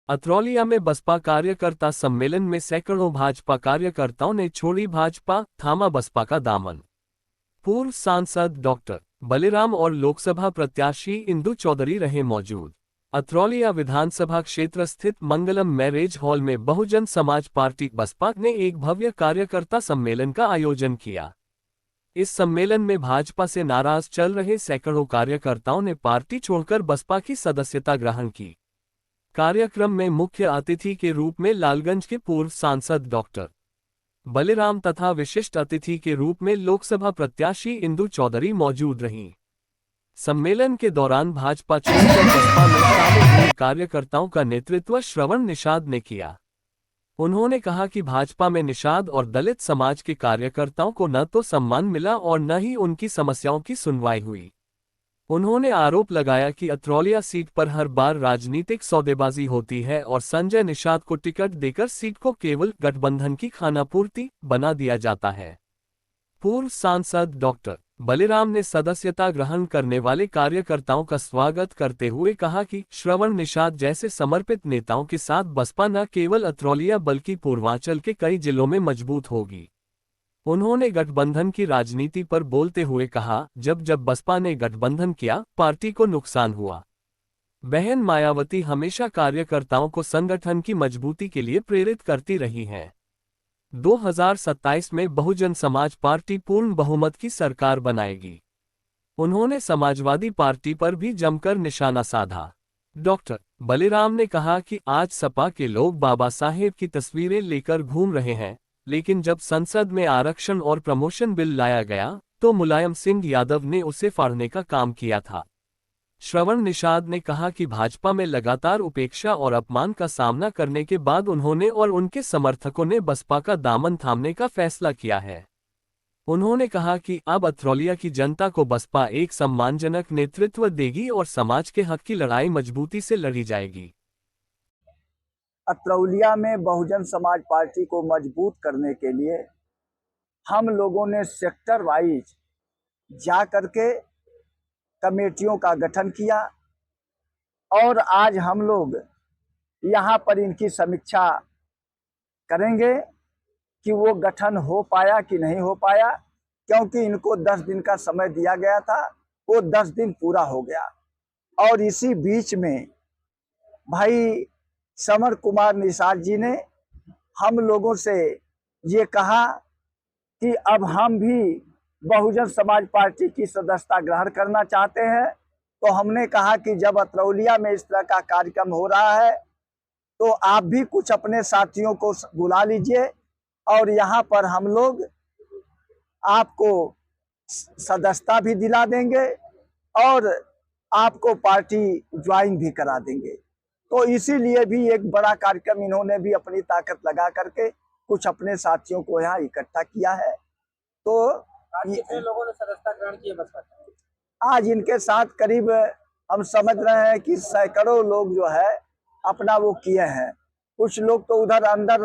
अतरौलिया में बसपा कार्यकर्ता सम्मेलन में सैकड़ों भाजपा कार्यकर्ताओं ने छोड़ी भाजपा, थामा बसपा का दामन। पूर्व सांसद डॉक्टर बलिराम और लोकसभा प्रत्याशी इंदु चौधरी रहे मौजूद। अतरौलिया विधानसभा क्षेत्र स्थित मंगलम मैरेज हॉल में बहुजन समाज पार्टी बसपा ने एक भव्य कार्यकर्ता सम्मेलन का आयोजन किया। इस सम्मेलन में भाजपा से नाराज चल रहे सैकड़ों कार्यकर्ताओं ने पार्टी छोड़कर बसपा की सदस्यता ग्रहण की। कार्यक्रम में मुख्य अतिथि के रूप में लालगंज के पूर्व सांसद डॉक्टर बलिराम तथा विशिष्ट अतिथि के रूप में लोकसभा प्रत्याशी इंदु चौधरी मौजूद रहीं। सम्मेलन के दौरान भाजपा छोड़कर बसपा में शामिल हुए कार्यकर्ताओं का नेतृत्व श्रवण निषाद ने किया। उन्होंने कहा कि भाजपा में निषाद और दलित समाज के कार्यकर्ताओं को न तो सम्मान मिला और न ही उनकी समस्याओं की सुनवाई हुई। उन्होंने आरोप लगाया कि अतरौलिया सीट पर हर बार राजनीतिक सौदेबाजी होती है और संजय निषाद को टिकट देकर सीट को केवल गठबंधन की खानापूर्ति बना दिया जाता है। पूर्व सांसद डॉक्टर बलिराम ने सदस्यता ग्रहण करने वाले कार्यकर्ताओं का स्वागत करते हुए कहा कि श्रवण निषाद जैसे समर्पित नेताओं के साथ बसपा न केवल अतरौलिया बल्कि पूर्वांचल के कई जिलों में मजबूत होगी। उन्होंने गठबंधन की राजनीति पर बोलते हुए कहा, जब जब बसपा ने गठबंधन किया, पार्टी को नुकसान हुआ। बहन मायावती हमेशा कार्यकर्ताओं को संगठन की मजबूती के लिए प्रेरित करती रही हैं। 2027 में बहुजन समाज पार्टी पूर्ण बहुमत की सरकार बनाएगी। उन्होंने समाजवादी पार्टी पर भी जमकर निशाना साधा। डॉक्टर बलिराम ने कहा कि आज सपा के लोग बाबा साहेब की तस्वीरें लेकर घूम रहे हैं, लेकिन जब संसद में आरक्षण और प्रमोशन बिल लाया गया तो मुलायम सिंह यादव ने उसे फाड़ने का काम किया था। श्रवण निषाद ने कहा कि भाजपा में लगातार उपेक्षा और अपमान का सामना करने के बाद उन्होंने और उनके समर्थकों ने बसपा का दामन थामने का फैसला किया है। उन्होंने कहा कि अब अतरौलिया की जनता को बसपा एक सम्मानजनक नेतृत्व देगी और समाज के हक की लड़ाई मजबूती से लड़ी जाएगी। अतरौलिया में बहुजन समाज पार्टी को मजबूत करने के लिए हम लोगों ने सेक्टर वाइज जा करके कमेटियों का गठन किया और आज हम लोग यहाँ पर इनकी समीक्षा करेंगे कि वो गठन हो पाया कि नहीं हो पाया, क्योंकि इनको 10 दिन का समय दिया गया था, वो 10 दिन पूरा हो गया। और इसी बीच में भाई समर कुमार निषाद जी ने हम लोगों से ये कहा कि अब हम भी बहुजन समाज पार्टी की सदस्यता ग्रहण करना चाहते हैं। तो हमने कहा कि जब अतरौलिया में इस तरह का कार्यक्रम हो रहा है तो आप भी कुछ अपने साथियों को बुला लीजिए और यहाँ पर हम लोग आपको सदस्यता भी दिला देंगे और आपको पार्टी ज्वाइन भी करा देंगे। तो इसीलिए भी एक बड़ा कार्यक्रम इन्होंने भी अपनी ताकत लगा करके कुछ अपने साथियों को यहाँ इकट्ठा किया है। तो कितने लोगों ने सदस्यता ग्रहण की है बसपा? आज इनके साथ करीब हम समझ रहे हैं कि सैकड़ों लोग जो है अपना वो किए हैं। कुछ लोग तो उधर अंदर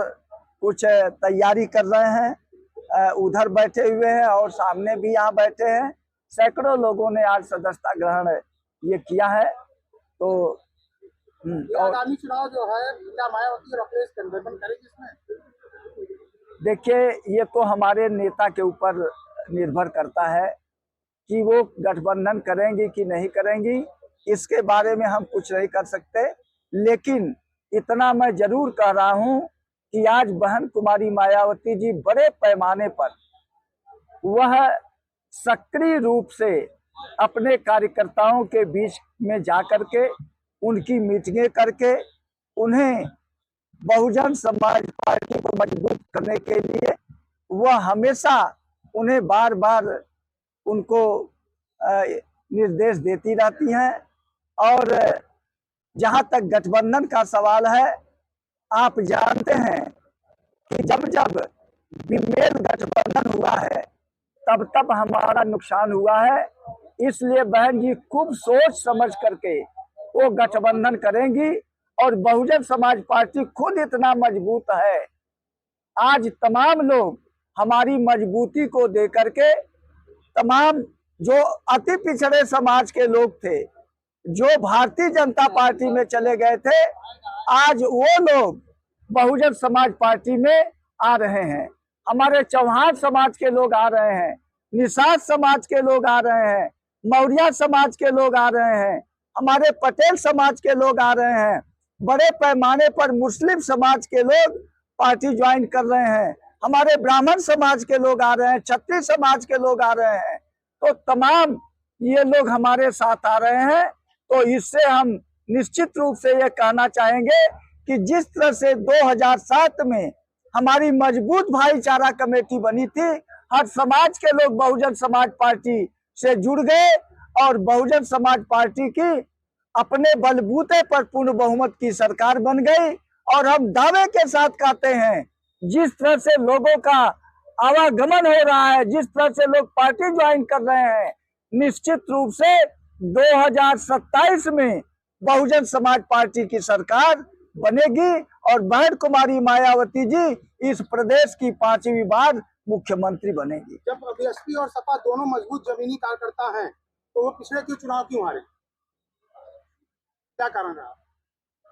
कुछ तैयारी कर रहे हैं, उधर बैठे हुए हैं और सामने भी यहाँ बैठे हैं। सैकड़ों लोगों ने आज सदस्यता ग्रहण ये किया है। तो आगामी चुनाव जो है मीरा मायावती और अखिलेश गठबंधन करेगी इसमें? देखिए, ये तो हमारे नेता के ऊपर निर्भर करता है कि वो गठबंधन करेंगी कि नहीं करेंगी। इसके बारे में हम कुछ नहीं कर सकते, लेकिन इतना मैं जरूर कह रहा हूं कि आज बहन कुमारी मायावती जी बड़े पैमाने पर वह सक्रिय रूप से अपने कार्यकर्ताओं के बीच में जाकर के उनकी मीटिंगें करके उन्हें बहुजन समाज पार्टी को मजबूत करने के लिए वह हमेशा उन्हें बार बार उनको निर्देश देती रहती हैं। और जहां तक गठबंधन का सवाल है, आप जानते हैं कि जब जब विमेल गठबंधन हुआ है तब तब हमारा नुकसान हुआ है। इसलिए बहन जी खूब सोच समझ करके वो गठबंधन करेंगी और बहुजन समाज पार्टी खुद इतना मजबूत है। आज तमाम लोग हमारी मजबूती को देकर के, तमाम जो अति पिछड़े समाज के लोग थे जो भारतीय जनता पार्टी में चले गए थे, आज वो लोग बहुजन समाज पार्टी में आ रहे हैं। हमारे चौहान समाज के लोग आ रहे हैं, निषाद समाज के लोग आ रहे हैं, मौर्य समाज के लोग आ रहे हैं, हमारे पटेल समाज के लोग आ रहे हैं, बड़े पैमाने पर मुस्लिम समाज के लोग पार्टी ज्वाइन कर रहे हैं, हमारे ब्राह्मण समाज के लोग आ रहे हैं, क्षत्रिय समाज के लोग आ रहे हैं। तो तमाम ये लोग हमारे साथ आ रहे हैं। तो इससे हम निश्चित रूप से ये कहना चाहेंगे कि जिस तरह से 2007 में हमारी मजबूत भाईचारा कमेटी बनी थी, हर समाज के लोग बहुजन समाज पार्टी से जुड़ गए और बहुजन समाज पार्टी की अपने बलबूते पर पूर्ण बहुमत की सरकार बन गई। और हम दावे के साथ कहते हैं, जिस तरह से लोगों का आवागमन हो रहा है, जिस तरह से लोग पार्टी ज्वाइन कर रहे हैं, निश्चित रूप से 2027 में बहुजन समाज पार्टी की सरकार बनेगी और बहन कुमारी मायावती जी इस प्रदेश की 5वीं बार मुख्यमंत्री बनेगी। जब बीएसपी और सपा दोनों मजबूत जमीनी कार्यकर्ता हैं, तो वो पिछले क्यों चुनाव क्यों हारे? क्या कारण रहा?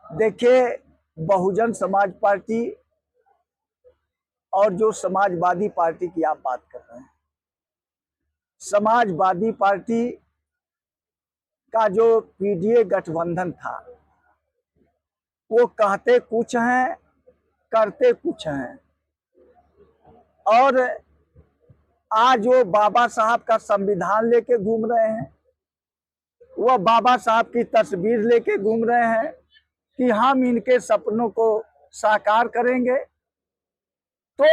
देखिए, बहुजन समाज पार्टी और जो समाजवादी पार्टी की आप बात कर रहे हैं, समाजवादी पार्टी का जो पीडीए गठबंधन था, वो कहते कुछ हैं, करते कुछ हैं। और आज वो बाबा साहब का संविधान लेके घूम रहे हैं, वह बाबा साहब की तस्वीर लेके घूम रहे हैं कि हम इनके सपनों को साकार करेंगे। तो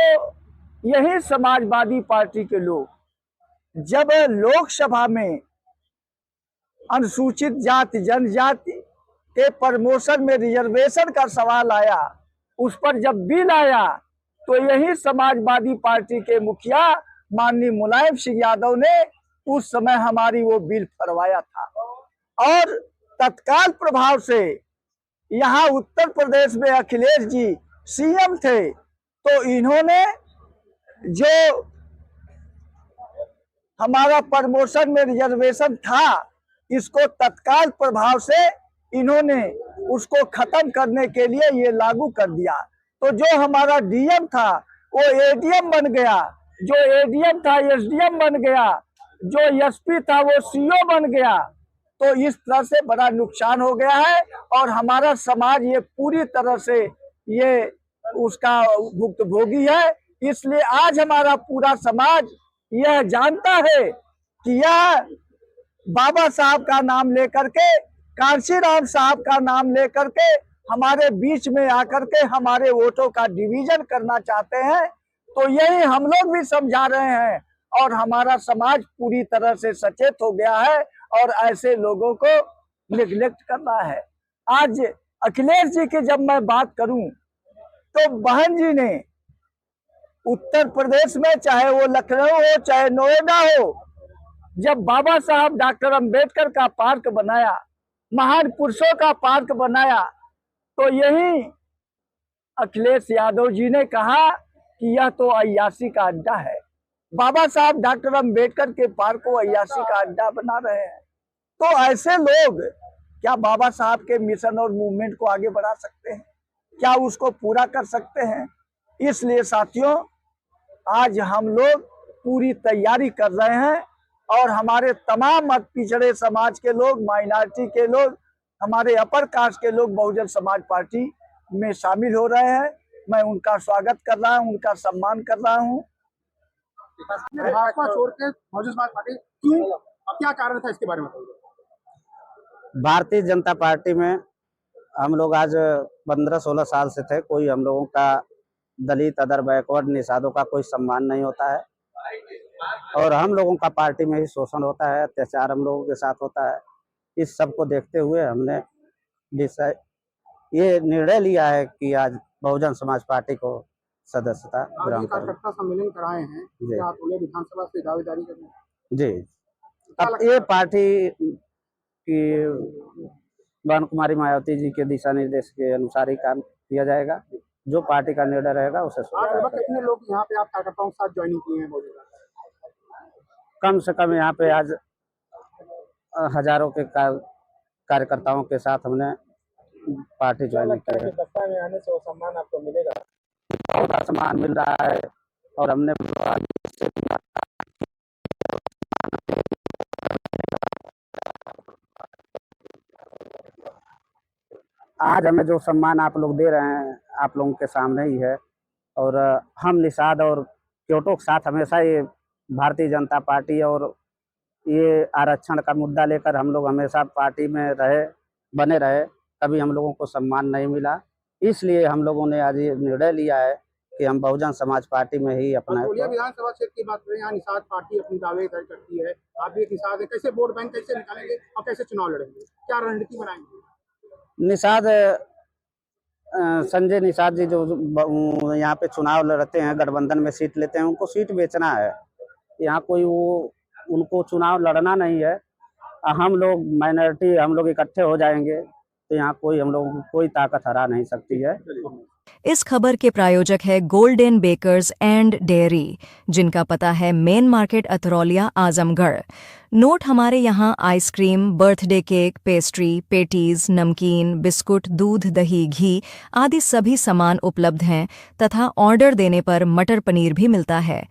यही समाजवादी पार्टी के लोग जब लोकसभा में अनुसूचित जाति जनजाति के प्रमोशन में रिजर्वेशन का सवाल आया, उस पर जब बिल आया, तो यही समाजवादी पार्टी के मुखिया माननीय मुलायम सिंह यादव ने उस समय हमारी वो बिल फरवाया था। और तत्काल प्रभाव से यहाँ उत्तर प्रदेश में अखिलेश जी सीएम थे, तो इन्होंने जो हमारा प्रमोशन में रिजर्वेशन था, इसको तत्काल प्रभाव से इन्होंने उसको खत्म करने के लिए ये लागू कर दिया। तो जो हमारा डीएम था वो एडीएम बन गया, जो एडीएम था एसडीएम बन गया, जो एसपी था वो सीओ बन गया। तो इस तरह से बड़ा नुकसान हो गया है और हमारा समाज ये पूरी तरह से ये उसका भुक्तभोगी है। इसलिए आज हमारा पूरा समाज यह जानता है कि यह बाबा साहब का नाम लेकर के, कांशीराम साहब का नाम लेकर के हमारे बीच में आकर के हमारे वोटों का डिवीजन करना चाहते हैं। तो यही हम लोग भी समझा रहे हैं और हमारा समाज पूरी तरह से सचेत हो गया है और ऐसे लोगों को निग्लेक्ट करना है। आज अखिलेश जी की जब मैं बात करूं, तो बहन जी ने उत्तर प्रदेश में, चाहे वो लखनऊ हो चाहे नोएडा हो, जब बाबा साहब डॉक्टर अंबेडकर का पार्क बनाया, महान पुरुषों का पार्क बनाया, तो यही अखिलेश यादव जी ने कहा कि यह तो अय्याशी का अड्डा है। बाबा साहब डॉक्टर अंबेडकर के पार्क को अय्याशी का अड्डा बना रहे हैं। तो ऐसे लोग क्या बाबा साहब के मिशन और मूवमेंट को आगे बढ़ा सकते हैं? क्या उसको पूरा कर सकते हैं? इसलिए साथियों, आज हम लोग पूरी तैयारी कर रहे हैं और हमारे तमाम मत पिछड़े समाज के लोग, माइनॉरिटी के लोग, हमारे अपर कास्ट के लोग बहुजन समाज पार्टी में शामिल हो रहे हैं। मैं उनका स्वागत कर रहा हूं, उनका सम्मान कर रहा हूं। भाजपा छोड़ के बहुजन समाज पार्टी क्यों, क्या कारण था, इसके बारे में बताइए। भारतीय जनता पार्टी में हम लोग आज 15-16 साल से थे। कोई हम लोगों का दलित, अदर, बैकवर्ड, निषादों का कोई सम्मान नहीं होता है और हम लोगों का पार्टी में ही शोषण होता है, अत्याचार हम लोगों के साथ होता है। इस सब को देखते हुए हमने ये निर्णय लिया है कि आज बहुजन समाज पार्टी को सदस्यता ग्रहण करें। कार्यकर्ता सम्मेलन कराए हैं, जी। आप विधानसभा से दावेदारी कर रहे हैं। जी, अब ये पार्टी की बहन कुमारी मायावती जी के दिशा निर्देश के अनुसार ही काम किया जाएगा। जो पार्टी का निर्णय रहेगा उसे कितने लोग यहाँ पे आप कार्यकर्ताओं के साथ ज्वाइनिंग किए हैं? कम से कम यहाँ पे आज हजारों के कार्यकर्ताओं के साथ हमने पार्टी ज्वाइन की है। बसपा में आने से वो सम्मान आपको मिलेगा? बहुत सम्मान मिल रहा है और हमने आज हमें जो सम्मान आप लोग दे रहे हैं आप लोगों के सामने ही है। और हम निषाद और क्योटो के साथ हमेशा ये भारतीय जनता पार्टी और ये आरक्षण का मुद्दा लेकर हम लोग हमेशा पार्टी में रहे, बने रहे। कभी हम लोगों को सम्मान नहीं मिला, इसलिए हम लोगों ने आज ये निर्णय लिया है कि हम बहुजन समाज पार्टी में ही अपना बलतोलिया विधानसभा क्षेत्र की बात करें, यहाँ निषाद पार्टी अपनी दावे तय करती है, आप भी एक निषाद है, कैसे वोट बैंक कैसे निकालेंगे और कैसे चुनाव लड़ेंगे, क्या रणनीति बनाएंगे? निषाद संजय निषाद जी जो यहाँ पे चुनाव लड़ते हैं, गठबंधन में सीट लेते हैं, उनको सीट बेचना है। यहाँ कोई वो उनको चुनाव लड़ना नहीं है। हम लोग माइनॉरिटी, हम लोग इकट्ठे हो जाएंगे तो यहाँ कोई हम लोगों को कोई ताकत हरा नहीं सकती है। इस खबर के प्रायोजक है गोल्डन बेकर्स एंड डेयरी, जिनका पता है main market Atraulia Azamgarh. Note हमारे यहाँ ice cream, birthday cake, pastry, patties, नमकीन, बिस्कुट, दूध, दही, घी आदि सभी सामान उपलब्ध हैं तथा ऑर्डर देने पर मटर पनीर भी मिलता है।